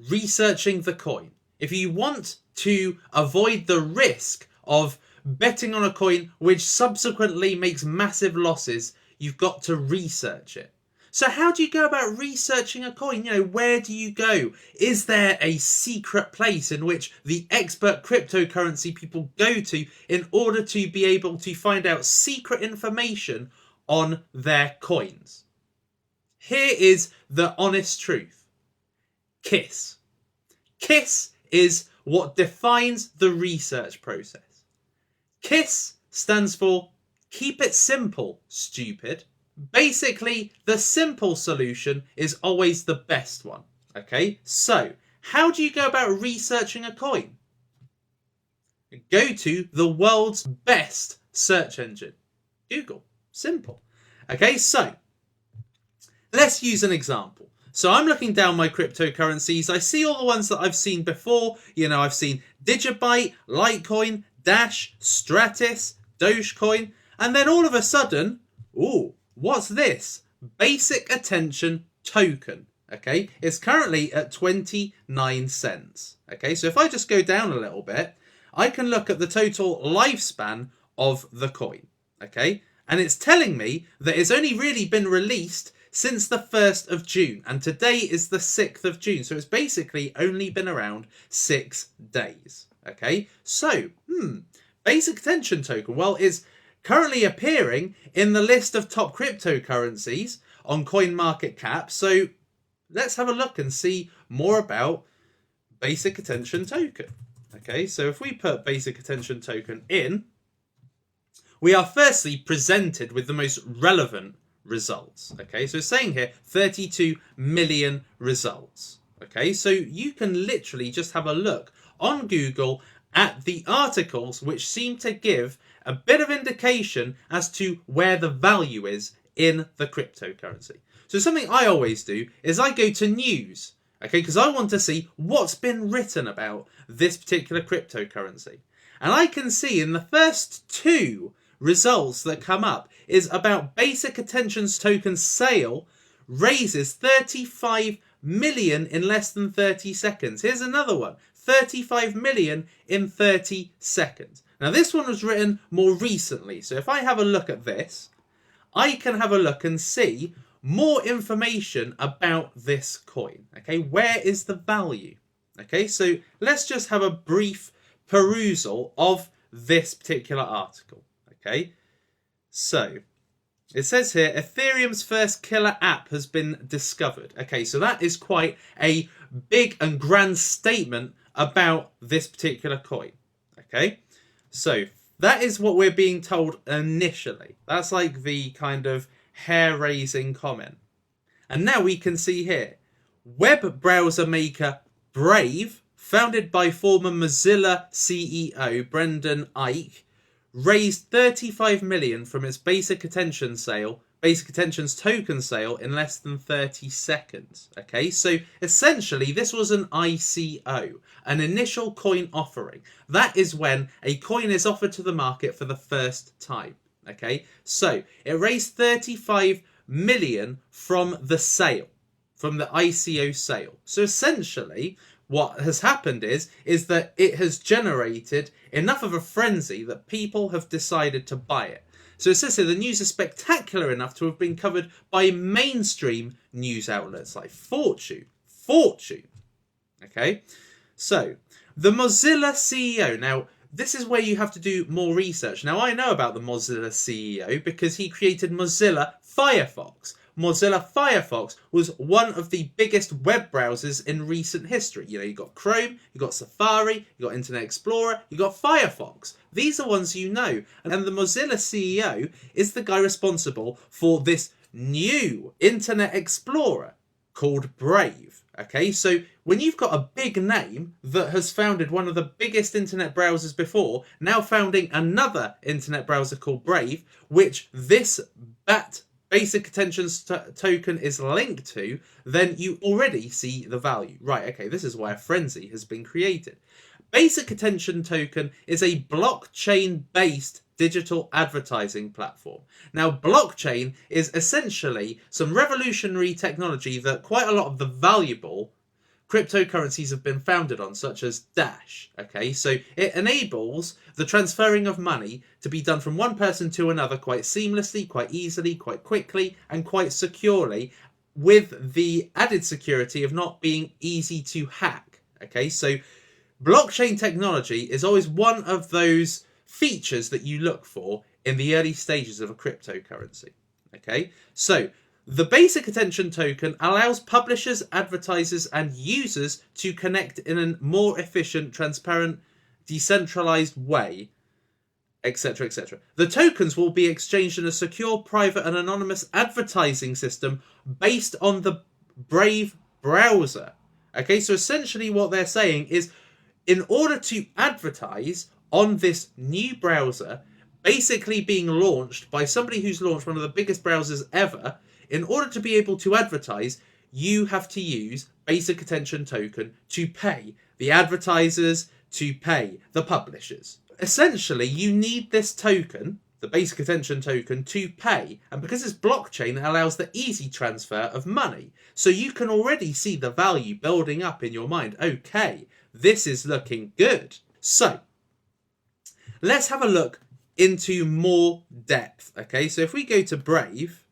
researching the coin. If you want to avoid the risk of betting on a coin which subsequently makes massive losses, you've got to research it. So how do you go about researching a coin? Where do you go? Is there a secret place in which the expert cryptocurrency people go to in order to be able to find out secret information on their coins? Here is the honest truth. KISS. KISS is what defines the research process. KISS stands for Keep It Simple, Stupid. Basically, the simple solution is always the best one. Okay, so how do you go about researching a coin? Go to the world's best search engine, Google. Simple. Okay, so let's use an example. So I'm looking down my cryptocurrencies. I see all the ones that I've seen before. I've seen Digibyte, Litecoin, Dash, Stratis, Dogecoin, and then all of a sudden, what's this? Basic Attention Token. Okay, it's currently at 29 cents. Okay, so if I just go down a little bit, I can look at the total lifespan of the coin. Okay, and it's telling me that it's only really been released since the 1st of June, and today is the 6th of June, so it's basically only been around 6 days. Okay, so Basic Attention Token, well, is currently appearing in the list of top cryptocurrencies on CoinMarketCap, so let's have a look and see more about Basic Attention Token. Okay, so if we put Basic Attention Token in, we are firstly presented with the most relevant results. Okay, so it's saying here 32 million results. Okay, so you can literally just have a look on Google at the articles which seem to give a bit of indication as to where the value is in the cryptocurrency. So something I always do is I go to news, okay, because I want to see what's been written about this particular cryptocurrency. And I can see in the first 2 results that come up is about Basic Attention's token sale raises 35 million in less than 30 seconds. Here's another one, 35 million in 30 seconds. Now this one was written more recently, so if I have a look at this, I can have a look and see more information about this coin. Okay, where is the value? Okay, so let's just have a brief perusal of this particular article. Okay, so it says here Ethereum's first killer app has been discovered. Okay, so that is quite a big and grand statement about this particular coin. Okay, so that is what we're being told initially. That's like the kind of hair-raising comment. And now we can see here, web browser maker Brave, founded by former Mozilla CEO Brendan Eich, raised 35 million from its Basic Attention's token sale in less than 30 seconds. Okay, so essentially this was an ICO, an initial coin offering. That is when a coin is offered to the market for the first time. Okay, so it raised 35 million from the sale, from the ICO sale. So essentially what has happened is that it has generated enough of a frenzy that people have decided to buy it. So it says here the news is spectacular enough to have been covered by mainstream news outlets like Fortune. Okay, so the Mozilla CEO. Now, this is where you have to do more research. Now, I know about the Mozilla CEO because he created Mozilla Firefox. Mozilla Firefox was one of the biggest web browsers in recent history. You got Chrome, you got Safari, you got Internet Explorer, you got Firefox. These are ones you know. And the Mozilla CEO is the guy responsible for this new Internet Explorer called Brave. Okay, so when you've got a big name that has founded one of the biggest internet browsers before, now founding another internet browser called Brave, which this Basic Attention's token is linked to, then you already see the value. Right, okay, this is why a frenzy has been created. Basic Attention Token is a blockchain-based digital advertising platform. Now, blockchain is essentially some revolutionary technology that quite a lot of the valuable cryptocurrencies have been founded on, such as Dash. Okay, so it enables the transferring of money to be done from one person to another quite seamlessly, quite easily, quite quickly, and quite securely, with the added security of not being easy to hack. Okay, so blockchain technology is always one of those features that you look for in the early stages of a cryptocurrency. Okay, so the basic attention token allows publishers, advertisers, and users to connect in a more efficient, transparent, decentralized way, etc., etc. The tokens will be exchanged in a secure, private, and anonymous advertising system based on the Brave browser. Okay, so essentially what they're saying is, in order to advertise on this new browser, basically being launched by somebody who's launched one of the biggest browsers ever, in order to be able to advertise, you have to use basic attention token to pay the advertisers, to pay the publishers. Essentially, you need this token, the basic attention token, to pay. And because it's blockchain, it allows the easy transfer of money. So you can already see the value building up in your mind. Okay, this is looking good. So let's have a look into more depth. Okay, so if we go to Brave,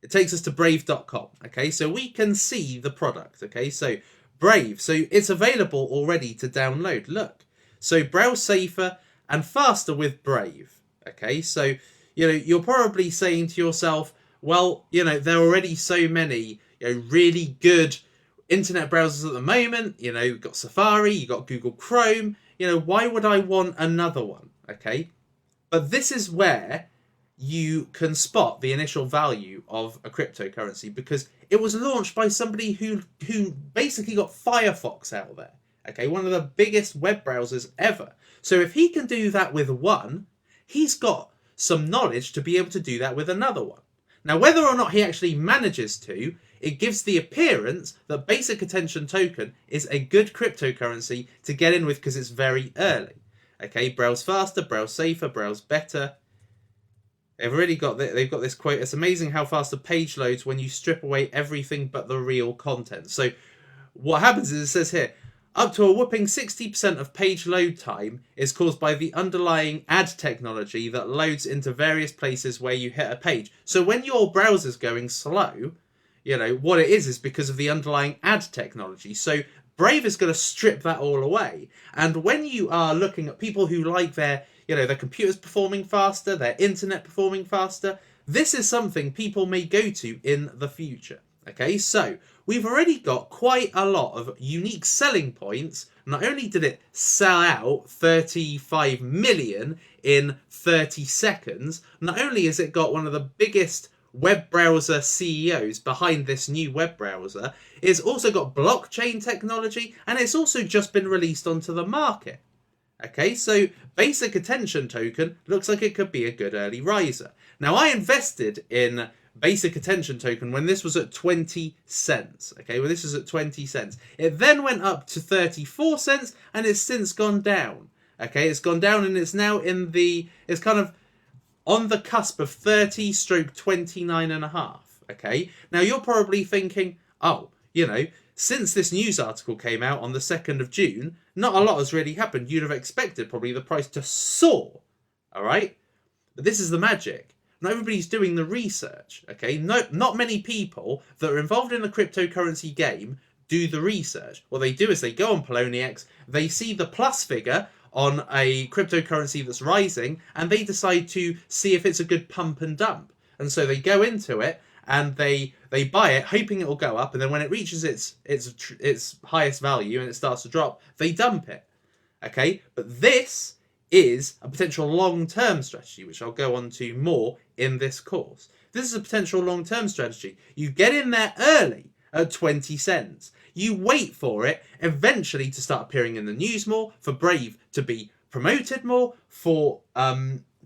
it takes us to brave.com. Okay, so we can see the product. Okay, so Brave, so it's available already to download. Look, so browse safer and faster with Brave. Okay, so you're probably saying to yourself, well, there are already so many really good internet browsers at the moment. You've got Safari, you've got Google Chrome. Why would I want another one? Okay, but this is where you can spot the initial value of a cryptocurrency, because it was launched by somebody who basically got Firefox out there. Okay, one of the biggest web browsers ever. So if he can do that with one, he's got some knowledge to be able to do that with another one. Now, whether or not he actually manages to, it gives the appearance that basic attention token is a good cryptocurrency to get in with because it's very early. Okay, browse faster, browse safer, browse better. They've got this quote: it's amazing how fast a page loads when you strip away everything but the real content. So what happens is, it says here, up to a whopping 60% of page load time is caused by the underlying ad technology that loads into various places where you hit a page. So when your browser's going slow, what it is because of the underlying ad technology. So Brave is going to strip that all away. And when you are looking at people who like their computers performing faster, their internet performing faster, this is something people may go to in the future. Okay, so we've already got quite a lot of unique selling points. Not only did it sell out 35 million in 30 seconds, not only has it got one of the biggest web browser CEOs behind this new web browser, it's also got blockchain technology, and it's also just been released onto the market. Okay, so basic attention token looks like it could be a good early riser. Now, I invested in basic attention token when this was at 20 cents. Okay, well, this is at 20 cents. It then went up to 34 cents, and it's since gone down. Okay, it's gone down, and it's now it's kind of on the cusp of 30/29.5. Okay, now you're probably thinking, oh, since this news article came out on the 2nd of June, not a lot has really happened. You'd have expected probably the price to soar. All right, but this is the magic. Not everybody's doing the research. Okay, not many people that are involved in the cryptocurrency game do the research. What they do is they go on Poloniex, they see the plus figure on a cryptocurrency that's rising, and they decide to see if it's a good pump and dump. And so they go into it and they buy it, hoping it will go up, and then when it reaches its highest value and it starts to drop, they dump it. Okay, but this is a potential long-term strategy, which I'll go on to more in this course. This is a potential long-term strategy. You get in there early at 20 cents. You wait for it eventually to start appearing in the news more, for Brave to be promoted more, for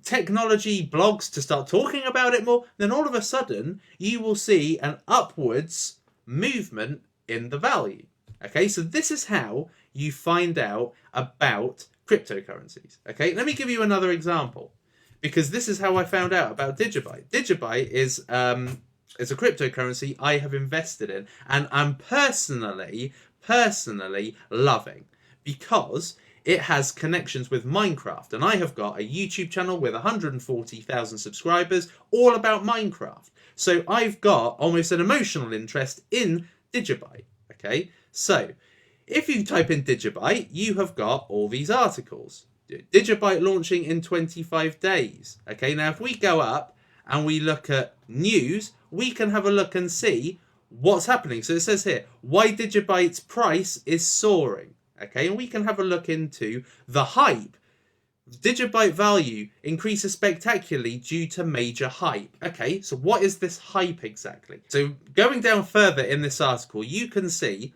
technology blogs to start talking about it more. Then all of a sudden, you will see an upwards movement in the value. Okay, so this is how you find out about cryptocurrencies. Okay, let me give you another example, because this is how I found out about Digibyte. Digibyte is a cryptocurrency I have invested in, and I'm personally personally loving because it has connections with Minecraft, and I have got a YouTube channel with 140,000 subscribers all about Minecraft. So I've got almost an emotional interest in Digibyte. Okay, so if you type in Digibyte, you have got all these articles. Digibyte launching in 25 days. Okay, now if we go up and we look at news, we can have a look and see what's happening. So it says here, why Digibyte's price is soaring. Okay, and we can have a look into the hype. Digibyte value increases spectacularly due to major hype. Okay, so what is this hype exactly? So going down further in this article, you can see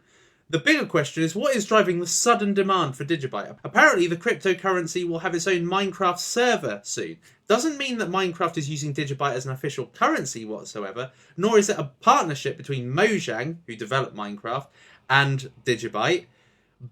the bigger question is what is driving the sudden demand for Digibyte? Apparently the cryptocurrency will have its own Minecraft server soon. Doesn't mean that Minecraft is using Digibyte as an official currency whatsoever, nor is it a partnership between Mojang, who developed Minecraft, and Digibyte.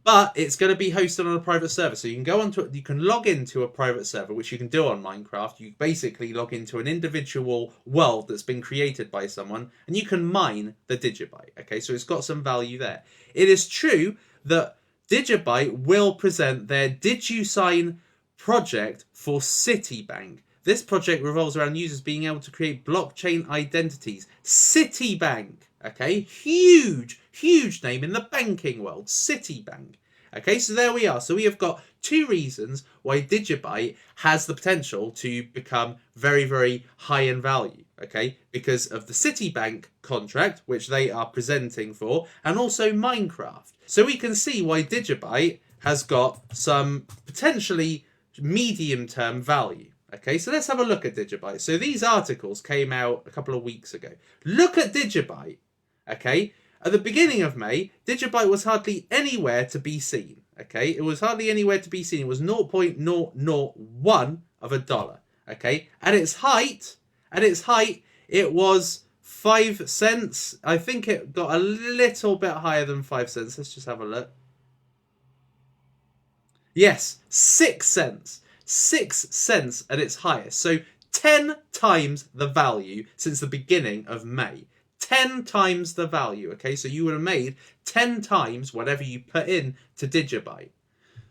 But it's going to be hosted on a private server, so you can go onto it. You can log into a private server, which you can do on Minecraft. You basically log into an individual world that's been created by someone, and you can mine the Digibyte. Okay, so it's got some value there. It is true that Digibyte will present their DigiSign project for Citibank. This project revolves around users being able to create blockchain identities. Citibank, okay, huge name in the banking world, Citibank. Okay, so there we are. So we have got two reasons why Digibyte has the potential to become very, very high in value. Okay, because of the Citibank contract, which they are presenting for, and also Minecraft. So we can see why Digibyte has got some potentially medium-term value. Okay, so let's have a look at Digibyte. So these articles came out a couple of weeks ago. Look at Digibyte. Okay, at the beginning of May, Digibyte was hardly anywhere to be seen. Okay, it was hardly anywhere to be seen. It was 0.001 of a dollar. Okay, at its height, it was 5 cents. I think it got a little bit higher than 5 cents. Let's just have a look. Yes, 6 cents. 6 cents at its highest. So 10 times the value since the beginning of May. 10 times the value. Okay, so you would have made 10 times whatever you put in to Digibyte.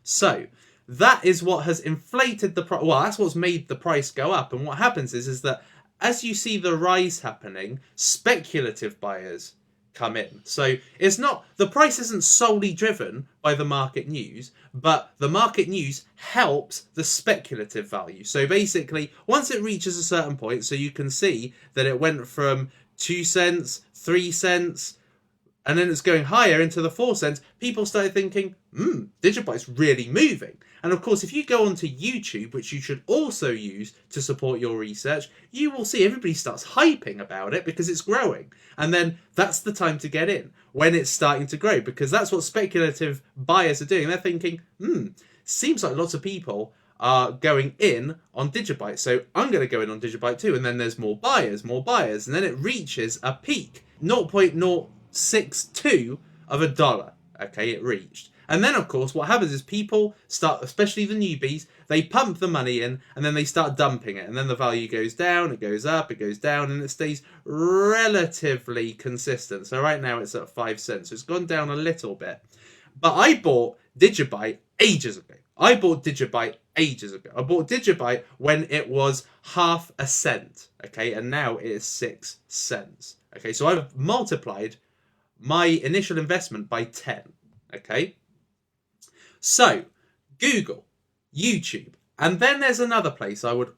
So that is what has inflated the price. Well, that's what's made the price go up. And what happens is that as you see the rise happening, speculative buyers come in. So it's not, the price isn't solely driven by the market news, but the market news helps the speculative value. So basically, once it reaches a certain point, so you can see that it went from 2 cents, 3 cents, and then it's going higher into the 4 cents, people started thinking, Digibyte's really moving. And of course, if you go onto YouTube, which you should also use to support your research, you will see everybody starts hyping about it because it's growing. And then that's the time to get in, when it's starting to grow, because that's what speculative buyers are doing. They're thinking, seems like lots of people are going in on Digibyte, so I'm going to go in on Digibyte too. And then there's more buyers, and then it reaches a peak, 0.062 of a dollar. Okay, it reached. And then, of course, what happens is people start, especially the newbies, they pump the money in and then they start dumping it. And then the value goes down, it goes up, it goes down, and it stays relatively consistent. So right now it's at 5 cents. So it's gone down a little bit. But I bought Digibyte ages ago. I bought Digibyte when it was half a cent. Okay, and now it is 6 cents. Okay, so I've multiplied my initial investment by 10. Okay. So, Google, YouTube, and then there's another place I would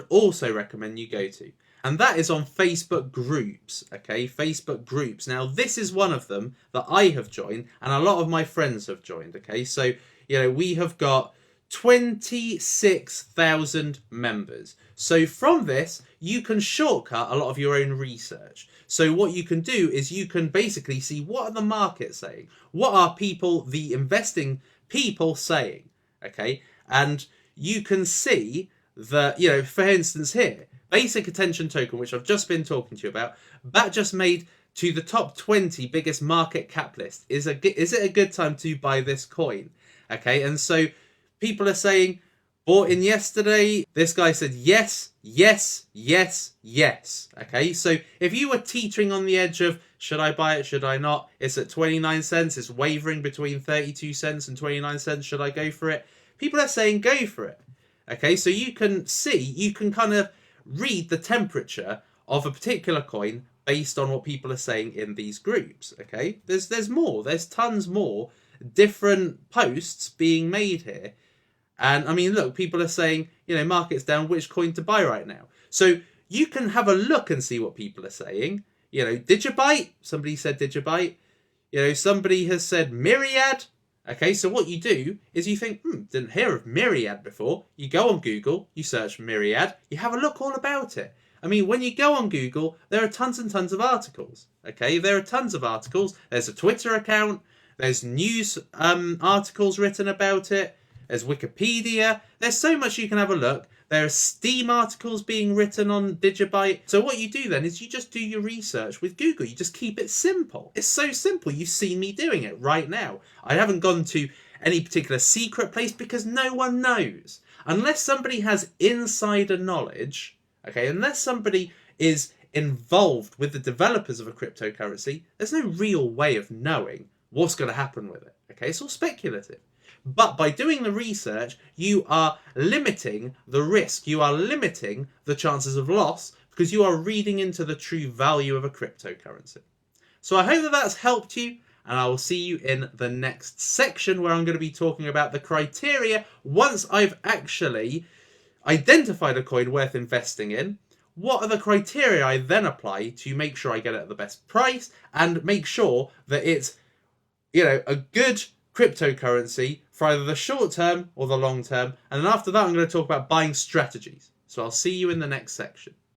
also recommend you go to, and that is on Facebook groups, okay, Facebook groups. Now, this is one of them that I have joined, and a lot of my friends have joined, okay, so, you know, we have got 26,000 members. So from this, you can shortcut a lot of your own research. So what you can do is you can basically see what are the markets saying? What are people, the investing people saying? Okay. And you can see that, you know, for instance here, Basic Attention Token, which I've just been talking to you about, that just made to the top 20 biggest market cap list. Is it a good time to buy this coin? Okay. And so people are saying, bought in yesterday. This guy said yes, yes, yes, yes. Okay, so if you were teetering on the edge of, Should I buy it? Should I not? It's at 29 cents. It's wavering between 32 cents and 29 cents. Should I go for it? People are saying go for it. Okay, so you can see, you can kind of read the temperature of a particular coin based on what people are saying in these groups. Okay, there's more. There's tons more different posts being made here. And I mean, look, people are saying, you know, market's down, which coin to buy right now. So you can have a look and see what people are saying. You know, Digibyte, somebody said Digibyte. You know, somebody has said Myriad. Okay, so what you do is you think, didn't hear of Myriad before. You go on Google, you search Myriad, you have a look all about it. I mean, when you go on Google, there are tons and tons of articles. Okay, there are tons of articles. There's a Twitter account. There's news articles written about it. There's Wikipedia. There's so much you can have a look. There are Steam articles being written on Digibyte. So what you do then is you just do your research with Google. You just keep it simple. It's so simple. You've seen me doing it right now. I haven't gone to any particular secret place because no one knows. Unless somebody has insider knowledge, okay, unless somebody is involved with the developers of a cryptocurrency, there's no real way of knowing what's going to happen with it. Okay, it's all speculative. But by doing the research, you are limiting the risk. You are limiting the chances of loss because you are reading into the true value of a cryptocurrency. So I hope that that's helped you, and I will see you in the next section where I'm going to be talking about the criteria once I've actually identified a coin worth investing in. What are the criteria I then apply to make sure I get it at the best price and make sure that it's, you know, a good cryptocurrency for either the short term or the long term. And then after that, I'm going to talk about buying strategies. So I'll see you in the next section.